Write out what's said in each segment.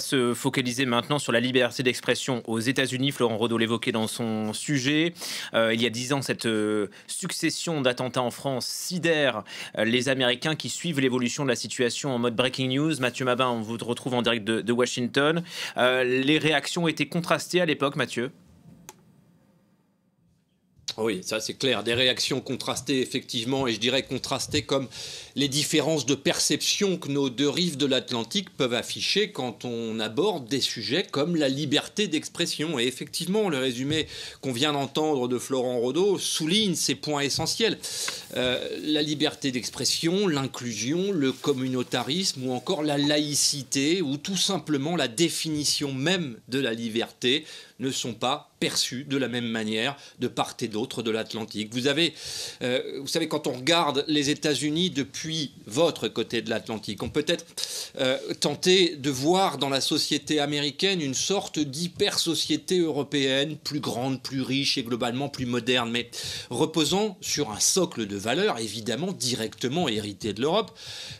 Se focaliser maintenant sur la liberté d'expression aux États-Unis. Florent Rodeau l'évoquait dans son sujet. Il y a 10 ans, cette succession d'attentats en France sidère les Américains qui suivent l'évolution de la situation en mode breaking news. Mathieu Mabin, on vous retrouve en direct de Washington. Les réactions étaient contrastées à l'époque, Mathieu? Oui, ça c'est clair. Des réactions contrastées, effectivement, et je dirais contrastées comme les différences de perception que nos deux rives de l'Atlantique peuvent afficher quand on aborde des sujets comme la liberté d'expression. Et effectivement, le résumé qu'on vient d'entendre de Florent Rodeau souligne ces points essentiels. La liberté d'expression, l'inclusion, le communautarisme ou encore la laïcité ou tout simplement la définition même de la liberté ne sont pas perçus de la même manière de part et d'autre de l'Atlantique. Vous savez, quand on regarde les États-Unis depuis votre côté de l'Atlantique, on peut être tenté de voir dans la société américaine une sorte d'hyper-société européenne, plus grande, plus riche et globalement plus moderne, mais reposant sur un socle de valeurs évidemment directement hérité de l'Europe.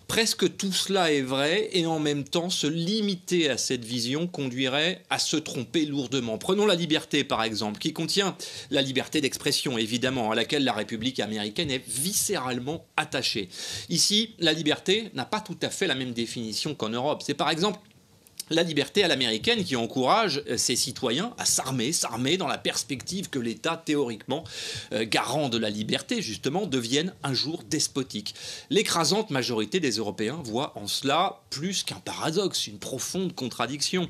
Presque tout cela est vrai et en même temps se limiter à cette vision conduirait à se tromper lourdement. Prenons la liberté par exemple, qui contient la liberté d'expression évidemment, à laquelle la République américaine est viscéralement attachée. Ici, la liberté n'a pas tout à fait la même définition qu'en Europe. C'est par exemple la liberté à l'américaine qui encourage ses citoyens à s'armer dans la perspective que l'État, théoriquement garant de la liberté, justement, devienne un jour despotique. L'écrasante majorité des Européens voit en cela plus qu'un paradoxe, une profonde contradiction.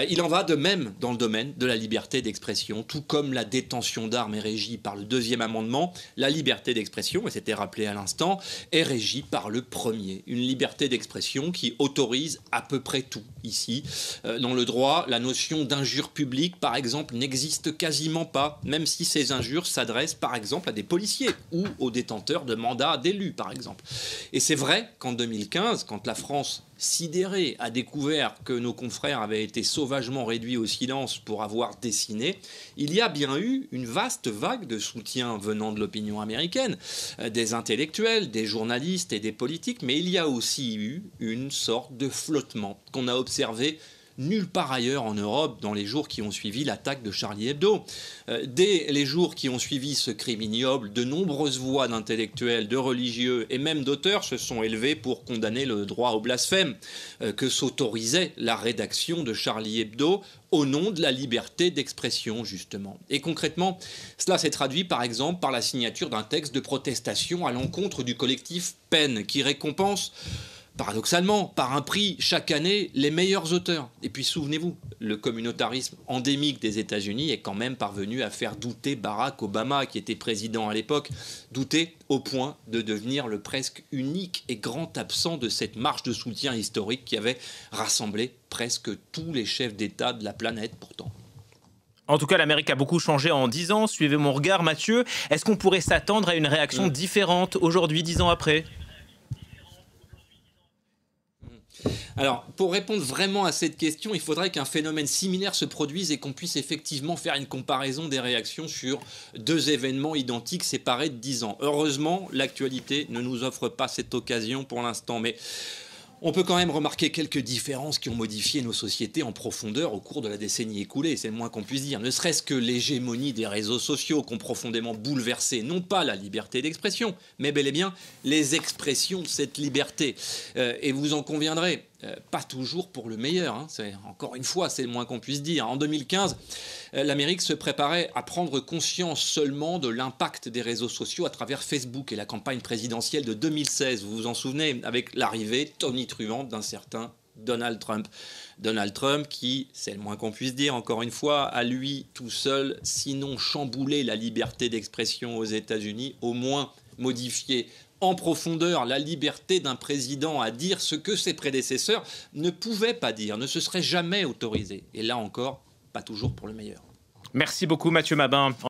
Il en va de même dans le domaine de la liberté d'expression, tout comme la détention d'armes est régie par le deuxième amendement, la liberté d'expression, et c'était rappelé à l'instant, est régie par le premier. Une liberté d'expression qui autorise à peu près tout ici. Dans le droit, la notion d'injure publique, par exemple, n'existe quasiment pas, même si ces injures s'adressent, par exemple, à des policiers ou aux détenteurs de mandats d'élus, par exemple. Et c'est vrai qu'en 2015, quand la France sidérée a découvert que nos confrères avaient été sauvagement réduits au silence pour avoir dessiné, il y a bien eu une vaste vague de soutien venant de l'opinion américaine, des intellectuels, des journalistes et des politiques, mais il y a aussi eu une sorte de flottement qu'on a observé nulle part ailleurs en Europe dans les jours qui ont suivi l'attaque de Charlie Hebdo. Dès les jours qui ont suivi ce crime ignoble, de nombreuses voix d'intellectuels, de religieux et même d'auteurs se sont élevées pour condamner le droit au blasphème que s'autorisait la rédaction de Charlie Hebdo au nom de la liberté d'expression, justement. Et concrètement, cela s'est traduit par exemple par la signature d'un texte de protestation à l'encontre du collectif PEN qui récompense paradoxalement, par un prix chaque année, les meilleurs auteurs. Et puis souvenez-vous, le communautarisme endémique des États-Unis est quand même parvenu à faire douter Barack Obama, qui était président à l'époque, douter au point de devenir le presque unique et grand absent de cette marche de soutien historique qui avait rassemblé presque tous les chefs d'État de la planète pourtant. En tout cas, l'Amérique a beaucoup changé en 10 ans. Suivez mon regard, Mathieu. Est-ce qu'on pourrait s'attendre à une réaction différente aujourd'hui, 10 ans après ? Alors, pour répondre vraiment à cette question, il faudrait qu'un phénomène similaire se produise et qu'on puisse effectivement faire une comparaison des réactions sur deux événements identiques séparés de 10 ans. Heureusement, l'actualité ne nous offre pas cette occasion pour l'instant, mais on peut quand même remarquer quelques différences qui ont modifié nos sociétés en profondeur au cours de la décennie écoulée, c'est le moins qu'on puisse dire. Ne serait-ce que l'hégémonie des réseaux sociaux qui ont profondément bouleversé, non pas la liberté d'expression, mais bel et bien les expressions de cette liberté. Et vous en conviendrez, pas toujours pour le meilleur, hein. Encore une fois, c'est le moins qu'on puisse dire. En 2015, l'Amérique se préparait à prendre conscience seulement de l'impact des réseaux sociaux à travers Facebook et la campagne présidentielle de 2016. Vous vous en souvenez, avec l'arrivée tonitruante d'un certain Donald Trump. Donald Trump qui, c'est le moins qu'on puisse dire, encore une fois, à lui tout seul, sinon chamboulé la liberté d'expression aux États-Unis, au moins modifié en profondeur la liberté d'un président à dire ce que ses prédécesseurs ne pouvaient pas dire, ne se seraient jamais autorisés. Et là encore, pas toujours pour le meilleur. Merci beaucoup Mathieu Mabin.